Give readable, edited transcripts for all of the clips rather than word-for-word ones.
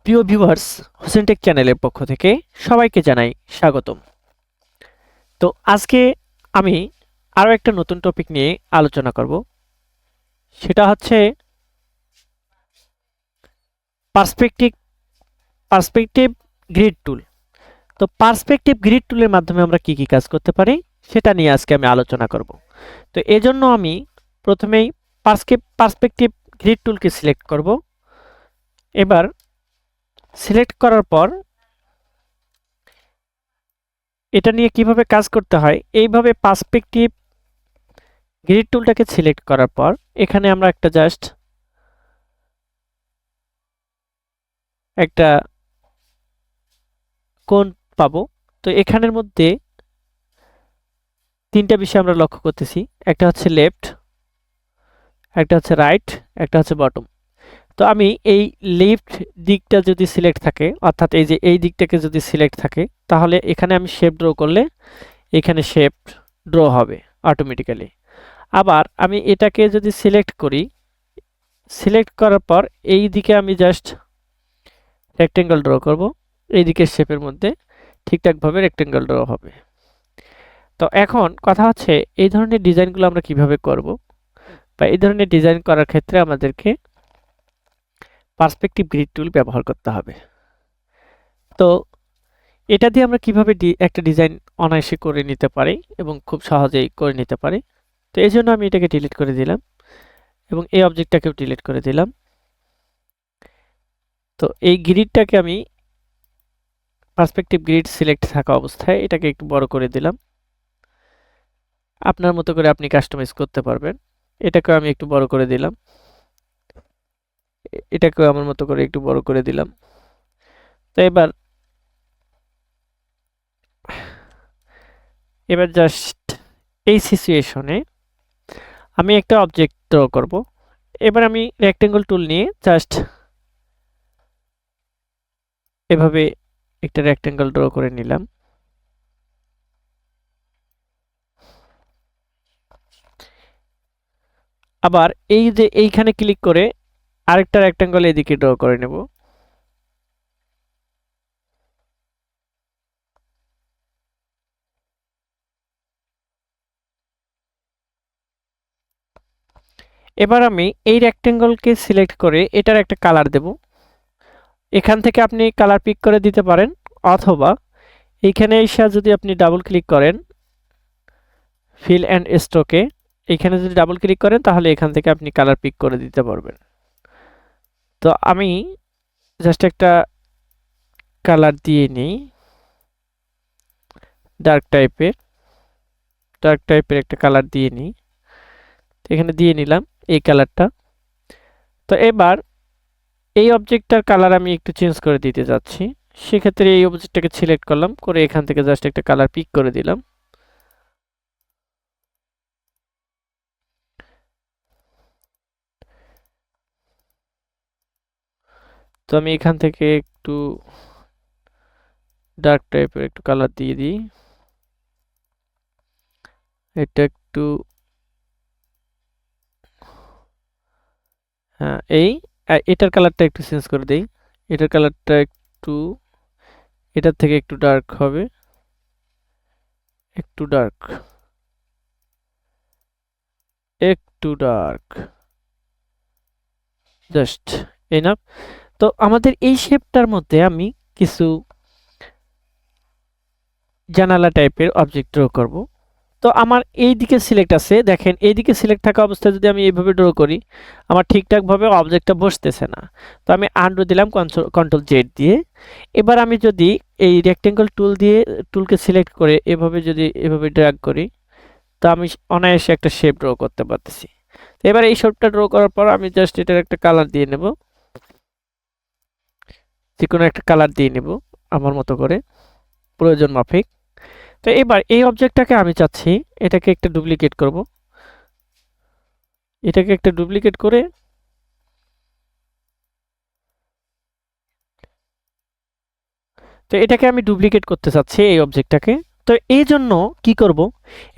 প্রিয় viewers, Hossain take চ্যানেলের পক্ষ থেকে সবাইকে জানাই স্বাগতম। তো আজকে আমি আরও একটা নতুন টপিক নিয়ে আলোচনা করব। সেটা হচ্ছে পার্সপেক্টিভ পার্সপেক্টিভ গ্রিড টুল। তো পার্সপেক্টিভ গ্রিড টুলের মাধ্যমে আমরা কি কি কাজ করতে পারি সেটা নিয়ে আজকে আমি আলোচনা করব। তো এজন্য আমি প্রথমেই পার্সপেক্টিভ গ্রিড টুলকে সিলেক্ট করব। এবার সিলেক্ট করার পর এটা নিয়ে কিভাবে কাজ করতে হয়, এইভাবে পার্সপেক্টিভ গ্রিড টুলটাকে সিলেক্ট করার পর এখানে আমরা জাস্ট একটা কোণ পাবো। তো এখানের মধ্যে তিনটা বিষয় আমরা লক্ষ্য করতেছি, একটা হচ্ছে লেফট, একটা হচ্ছে রাইট, একটা হচ্ছে বটম। তো আমি এই লেফট দিকটা যদি সিলেক্ট থাকে, অর্থাৎ এই যে এই দিকটাকে যদি সিলেক্ট থাকে, তাহলে এখানে আমি শেপ ড্র করলে এখানে শেপ ড্র হবে অটোমেটিক্যালি। আবার আমি এটাকে যদি সিলেক্ট করি, সিলেক্ট করার পর এই দিকে আমি জাস্ট রেক্টেঙ্গল ড্র করব, এই দিকের শেপের মধ্যে ঠিকঠাকভাবে রেক্টেঙ্গল ড্র হবে। তো এখন কথা হচ্ছে এই ধরনের ডিজাইনগুলো আমরা কিভাবে করব, বা এই ধরনের ডিজাইন করার ক্ষেত্রে আমাদেরকে পার্সপেক্টিভ গ্রিড টুল ব্যবহার করতে হবে। তো এটা দিয়ে আমরা কিভাবে একটা ডিজাইন অনায়াসে করে নিতে পারি এবং খুব সহজেই করে নিতে পারি। তো এই জন্য আমি এটাকে ডিলিট করে দিলাম এবং এই অবজেক্টটাকেও ডিলিট করে দিলাম। তো এই গ্রিডটাকে আমি পার্সপেক্টিভ গ্রিড সিলেক্ট থাকা অবস্থায় এটাকে একটু বড় করে দিলাম। আপনার মতো করে আপনি কাস্টমাইজ করতে পারবেন। এটাকেও আমি একটু বড় করে দিলাম, এটাকেও আমার মতো করে একটু বড় করে দিলাম। তো এবার জাস্ট এই সিচুয়েশনে আমি একটা অবজেক্ট ড্র করব। এবার আমি রেক্টেঙ্গল টুল নিয়ে জাস্ট এভাবে একটা রেক্টেঙ্গল ড্র করে নিলাম। আবার এই যে এইখানে ক্লিক করে আরেকটা রেক্টেঙ্গল এদিকে ড্র করে নেব। এবার আমি এই রেক্টেঙ্গলকে সিলেক্ট করে এটার একটা কালার দেব। এখান থেকে আপনি কালার পিক করে দিতে পারেন, অথবা এইখানে এসে যদি আপনি ডাবল ক্লিক করেন ফিল অ্যান্ড স্ট্রোকে, এইখানে যদি ডাবল ক্লিক করেন তাহলে এখান থেকে আপনি কালার পিক করে দিতে পারবেন। তো আমি জাস্ট একটা কালার দিয়ে নিই, ডার্ক টাইপের একটা কালার দিয়ে নিই। এখানে দিয়ে নিলাম এই কালারটা। তো এবার এই অবজেক্টটার কালার আমি একটু চেঞ্জ করে দিতে যাচ্ছি। সেক্ষেত্রে এই অবজেক্টটাকে সিলেক্ট করলাম, করে এখান থেকে জাস্ট একটা কালার পিক করে দিলাম। তো আমি এখান থেকে একটু ডার্ক টাইপের একটু কালার দিয়ে দিই। এটা একটু হ্যাঁ, এটার কালারটা একটু চেঞ্জ করে দেই। এটার কালারটা একটু এটার থেকে একটু ডার্ক হবে, একটু ডার্ক জাস্ট এনাফ। তো আমাদের এই শেপটার মধ্যে আমি কিছু জানালা টাইপের অবজেক্ট ড্র করব। তো আমার এই দিকে সিলেক্ট আছে, দেখেন এই দিকে সিলেক্ট থাকা অবস্থায় যদি আমি এইভাবে ড্র করি, আমার ঠিকঠাকভাবে অবজেক্টটা বসতেছে না। তো আমি আনডু দিলাম কন্ট্রোল জেড দিয়ে। এবার আমি যদি এই রেক্টেঙ্গল টুলকে সিলেক্ট করে এভাবে ড্র্যাগ করি, তো আমি অনায়াসে একটা শেপ ড্র করতে পারতেছি। তো এবার এই শেপটা ড্র করার পর আমি জাস্ট এটার একটা কালার দিয়ে নেব, যে কোনো একটা কালার দিয়ে নেব আমার মতো করে প্রয়োজন মাফিক। তো এবার এই অবজেক্টটাকে আমি চাচ্ছি এটাকে একটা ডুপ্লিকেট করব। এটাকে একটা ডুপ্লিকেট করে তো এটাকে আমি ডুপ্লিকেট করতে চাচ্ছি এই অবজেক্টটাকে। তো এই জন্য কি করব,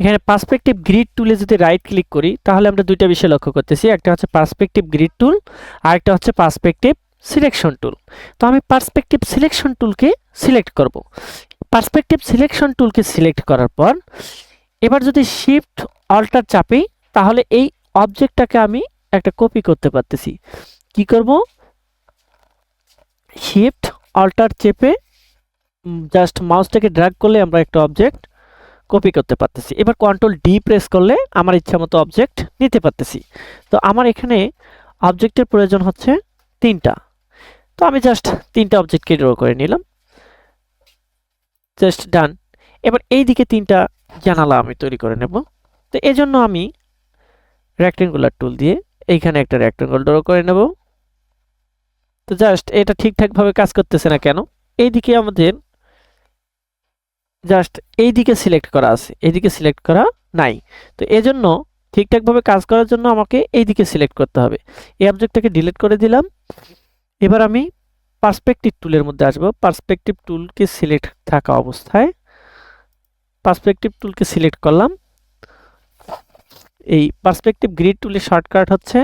এখানে পার্সপেক্টিভ গ্রিড টুলে যদি রাইট ক্লিক করি তাহলে আমরা দুইটা বিষয় লক্ষ্য করতেছি, একটা হচ্ছে পার্সপেক্টিভ গ্রিড টুল আর একটা হচ্ছে পার্সপেক্টিভ সিলেকশন টুল। তো আমি পার্সপেক্টিভ সিলেকশন টুলকে সিলেক্ট করব। পার্সপেক্টিভ সিলেকশন টুলকে সিলেক্ট করার পর এবার যদি শিফট অল্টার চাপি তাহলে এই অবজেক্টটাকে আমি একটা কপি করতে পারতেছি। কি করব? শিফট অল্টার চেপে জাস্ট মাউসটাকে ড্র্যাগ করলে আমরা একটা অবজেক্ট কপি করতে পারতেছি। এবার কন্ট্রোল ডি প্রেস করলে আমার ইচ্ছা মতো অবজেক্ট নিতে পারতেছি। তো আমার এখানে অবজেক্টের প্রয়োজন হচ্ছে 3টা। তো আমি জাস্ট 3টা অবজেক্টকে ড্র করে নিলাম, জাস্ট ডান। এবার এই দিকে 3টা জানালা আমি তৈরি করে নেব। তো এই জন্য আমি রেক্টেঙ্গুলার টুল দিয়ে এইখানে একটা রেক্টেঙ্গল ড্র করে নেব। তো জাস্ট এটা ঠিকঠাকভাবে কাজ করতেছে না কেন? এইদিকে আমাদের জাস্ট এইদিকে সিলেক্ট করা আছে, এইদিকে সিলেক্ট করা নাই। তো এজন্য ঠিকঠাকভাবে কাজ করার জন্য আমাকে এইদিকে সিলেক্ট করতে হবে। এই অবজেক্টটাকে ডিলিট করে দিলাম। এবার আমি পার্সপেক্টিভ টুলের মধ্যে আসব। পার্সপেক্টিভ টুলকে সিলেক্ট থাকা অবস্থায় পার্সপেক্টিভ টুলকে সিলেক্ট করলাম। এই পার্সপেক্টিভ গ্রিড টুলের শর্টকাট হচ্ছে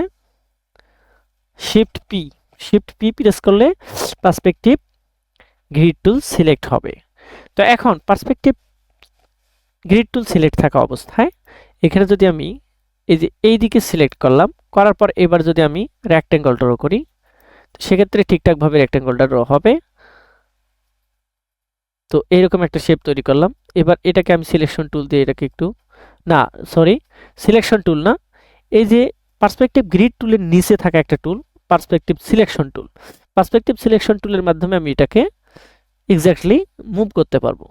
shift P. Shift P press করলে পার্সপেক্টিভ গ্রিড টুল সিলেক্ট হবে। তো এখন পার্সপেক্টিভ গ্রিড টুল সিলেক্ট থাকা অবস্থায় এখানে যদি আমি এই যে এই দিকে সিলেক্ট করলাম, করার পর এবার যদি আমি রেক্টেঙ্গল ড্র করি সেক্ষেত্রে ঠিকঠাকভাবে রেক্টেঙ্গলটা ড্র হবে। তো এইরকম একটা শেপ তৈরি করলাম। এবার এটাকে আমি সিলেকশন টুল দিয়ে এটাকে একটু না সরি সিলেকশন টুল না, এই যে পার্সপেক্টিভ গ্রিড টুলের নিচে থাকা একটা tool perspective selection tool. Perspective selection টুলের মাধ্যমে আমি এটাকে এক্স্যাক্টলি মুভ করতে পারবো।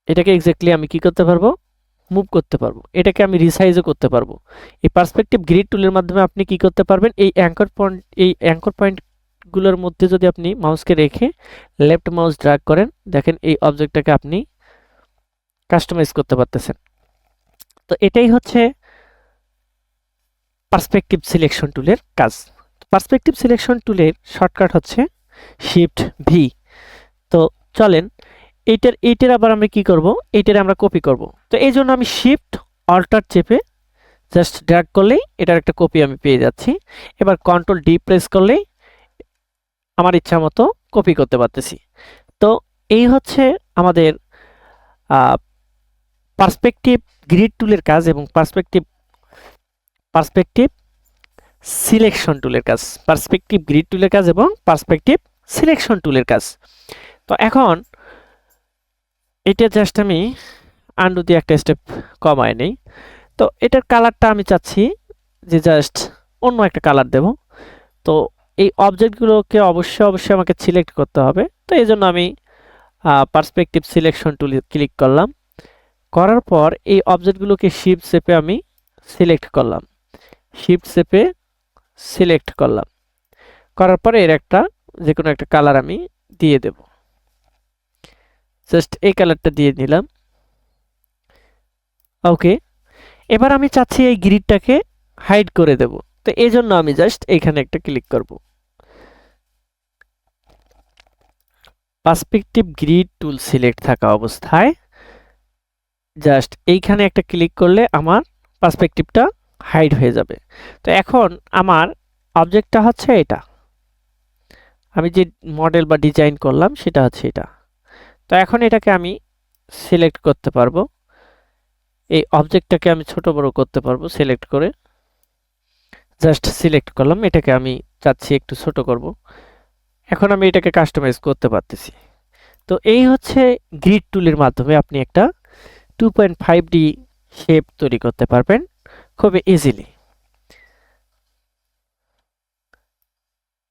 এটাকে এক্স্যাক্টলি আমি কি করতে পারবো? মুভ করতে পারবো। এটাকে আমি রিসাইজও করতে পারবো। এই পার্সপেক্টিভ গ্রিড টুলের মাধ্যমে আপনি কি করতে পারবেন? এই অ্যাঙ্কর পয়েন্টগুলোর মধ্যে যদি আপনি মাউসকে রেখে লেফট মাউস ড্র্যাগ করেন, দেখেন এই অবজেক্টটাকে আপনি কাস্টমাইজ করতে পারতেছেন। তো এটাই হচ্ছে পার্সপেক্টিভ সিলেকশন টুলের কাজ। পার্সপেক্টিভ সিলেকশন টুলের শর্টকাট হচ্ছে শিফট ভি। তো চলেন এইটার আবার আমরা কি করব? এইটার আমরা কপি করব। তো এই জন্য আমি শিফট অল্টার চেপে জাস্ট ড্র্যাগ করলেই এটার একটা কপি আমি পেয়ে যাচ্ছি। এবার কন্ট্রোল ডি প্রেস করলেই আমার ইচ্ছা মতো কপি করতে পারতেছি। তো এই হচ্ছে আমাদের পার্সপেক্টিভ গ্রিড টুলের কাজ এবং পার্সপেক্টিভ সিলেকশন টুলের কাজ। পার্সপেক্টিভ গ্রিড টুলের কাজ এবং পার্সপেক্টিভ সিলেকশন টুলের কাজ। তো এখন এটা জাস্ট আমি আন্ডু দিয়ে একটা স্টেপ কমায় নেই। তো এটার কালারটা আমি চাচ্ছি যে জাস্ট অন্য একটা কালার দেব। তো এই অবজেক্টগুলোকে অবশ্যই আমাকে সিলেক্ট করতে হবে। তো এই জন্য আমি পার্সপেক্টিভ সিলেকশন টুলে ক্লিক করলাম। করার পর এই অবজেক্টগুলোকে শিফট চেপে আমি সিলেক্ট করলাম। শিফট চেপে সিলেক্ট করলাম। করার পরে এর একটা যে কোনো একটা কালার আমি দিয়ে দেব। জাস্ট এই কালারটা দিয়ে নিলাম। ওকে, এবার আমি চাচ্ছি এই গ্রিডটাকে হাইড করে দেব। তো এই জন্য আমি জাস্ট এখানে একটা ক্লিক করব। পার্সপেক্টিভ গ্রিড টুল সিলেক্ট থাকা অবস্থায় জাস্ট এইখানে একটা ক্লিক করলে আমার পার্সপেক্টিভটা হাইড হয়ে যাবে। তো এখন আমার অবজেক্টটা হচ্ছে এটা, আমি যে মডেল বা ডিজাইন করলাম সেটা হচ্ছে এটা। তো এখন এটাকে আমি সিলেক্ট করতে পারবো। এই অবজেক্টটাকে আমি ছোট বড় করতে পারবো সিলেক্ট করে। জাস্ট সিলেক্ট করলাম, এটাকে আমি চাচ্ছি একটু ছোট করব। এখন আমি এটাকে কাস্টমাইজ করতে পারতেছি। তো এই হচ্ছে গ্রিড টুলের মাধ্যমে আপনি একটা 2.5D শেপ তৈরি করতে পারবেন খুবই ইজিলি।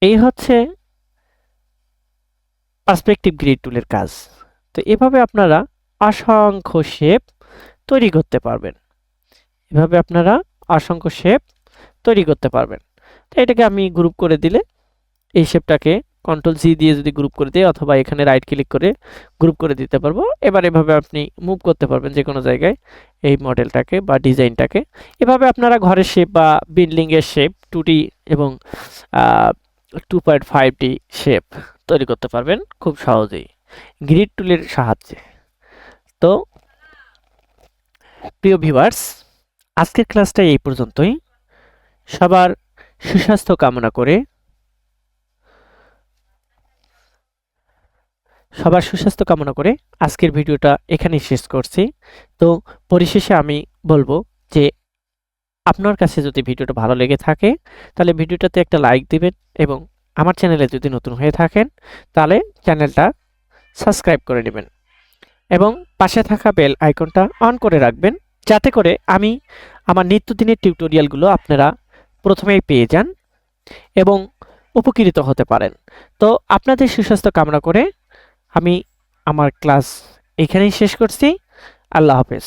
এই হচ্ছে পার্সপেক্টিভ গ্রিড টুলের কাজ। তো এভাবে আপনারা অসংখ্য শেপ তৈরি করতে পারবেন। এভাবে আপনারা অসংখ্য শেপ তৈরি করতে পারবেন। তো এটাকে আমি গ্রুপ করে দিলে এই শেপটাকে কন্ট্রোল জি দিয়ে যদি গ্রুপ করে দিই অথবা এখানে রাইট ক্লিক করে গ্রুপ করে দিতে পারবো। এবার এভাবে আপনি মুভ করতে পারবেন যে কোনো জায়গায় এই মডেলটাকে বা ডিজাইনটাকে। এভাবে আপনারা ঘরের শেপ বা বিল্ডিংয়ের শেপ 2D এবং 2.5D শেপ তৈরি করতে পারবেন খুব সহজেই গ্রিড টুলের সাহায্যে। তো প্রিয় ভিউয়ার্স, আজকের ক্লাসটা এই পর্যন্তই। সবার সুস্বাস্থ্য কামনা করে সবার সুস্বাস্থ্য কামনা করে আজকের ভিডিওটা এখানেই শেষ করছি। তো পরিশেষে আমি বলবো যে আপনার কাছে যদি ভিডিওটা ভালো লেগে থাকে তাহলে ভিডিওটাতে একটা লাইক দিবেন এবং আমার চ্যানেলে যদি নতুন হয়ে থাকেন তাহলে চ্যানেলটা সাবস্ক্রাইব করে নেবেন এবং পাশে থাকা বেল আইকনটা অন করে রাখবেন, যাতে করে আমি আমার নিত্যদিনের টিউটোরিয়ালগুলো আপনারা প্রথমেই পেয়ে যান এবং উপকৃত হতে পারেন। তো আপনাদের সুস্বাস্থ্য কামনা করে আমি আমার ক্লাস এখানেই শেষ করছি। আল্লাহ হাফেজ।